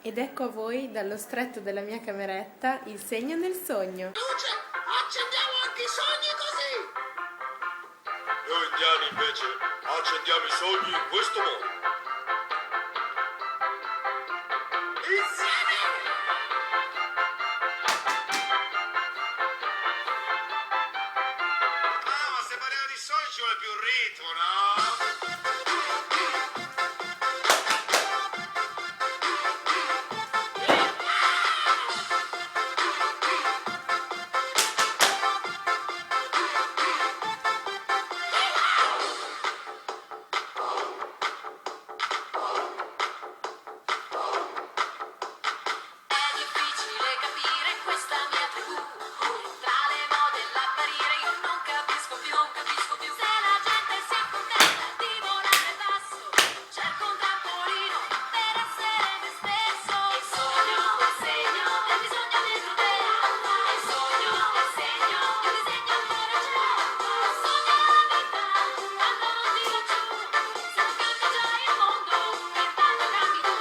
Ed ecco a voi, dallo stretto della mia cameretta, il segno nel sogno. Luce, accendiamo anche i sogni così! Noi indiani invece accendiamo i sogni in questo modo. Insieme! Ah, ma se parliamo di sogni ci vuole più ritmo, no? È difficile capire questa mia tribù. Tra le mode e l'apparire io non capisco più. Se la gente si accontenta di volare basso, cerco un trampolino per essere me stesso. Il sogno, il segno, il bisogno dentro te. Il sogno, il segno, il disegno ancora c'è. Sogna la vita quando non tiro giù. Se non cambia già il mondo, intanto cambi tu.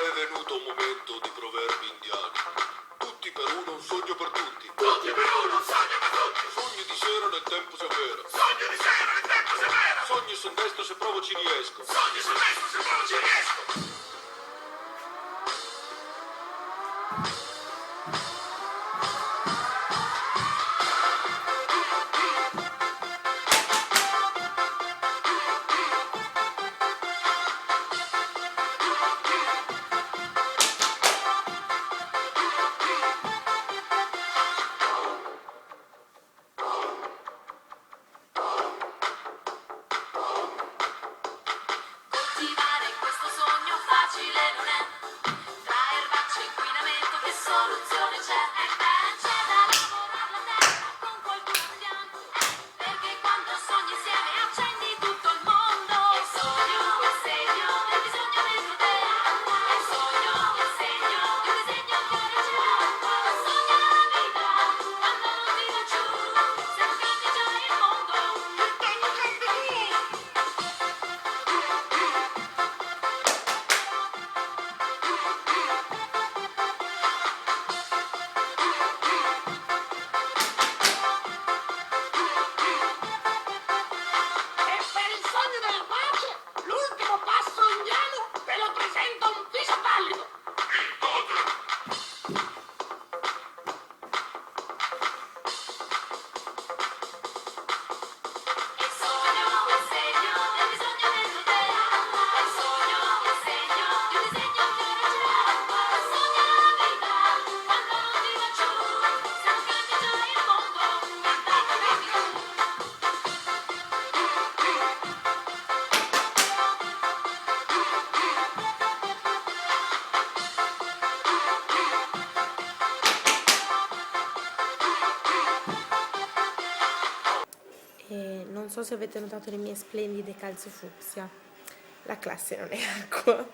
È venuto un momento di proverbi indiani. Tutti per uno, un sogno per tutti. Tutti per uno, un sogno per tutti! Sogni di sera nel tempo si avvera. Sogno di sera, il tempo si avvera! Sogni sul destro se provo ci riesco. Sogni sul destro, se proprio ci riesco! Coltivare questo sogno facile non è. Tra erbacce e inquinamento che soluzione c'è? C'è da lavorare la terra con qualcuno andiamo. Perché quando sogni insieme accendi tutto il mondo. Il sogno, il segno, il bisogno dentro te. Il sogno, il segno, il disegno ancora c'è. Sogna la vita quando non tira giù. Se non cambia già il mondo, intanto cambi tu. E per il sogno della pace, l'ultimo passo indiano, ve lo presento un viso pallido! Il totem! Il sogno, il segno, il bisogno dentro te. Il sogno, il segno, il disegno ancora c'è. Sogna la vita quando non tira giù. Se non cambia già il mondo, intanto cambi tu. E non so se avete notato le mie splendide calze fucsia. La classe non è acqua.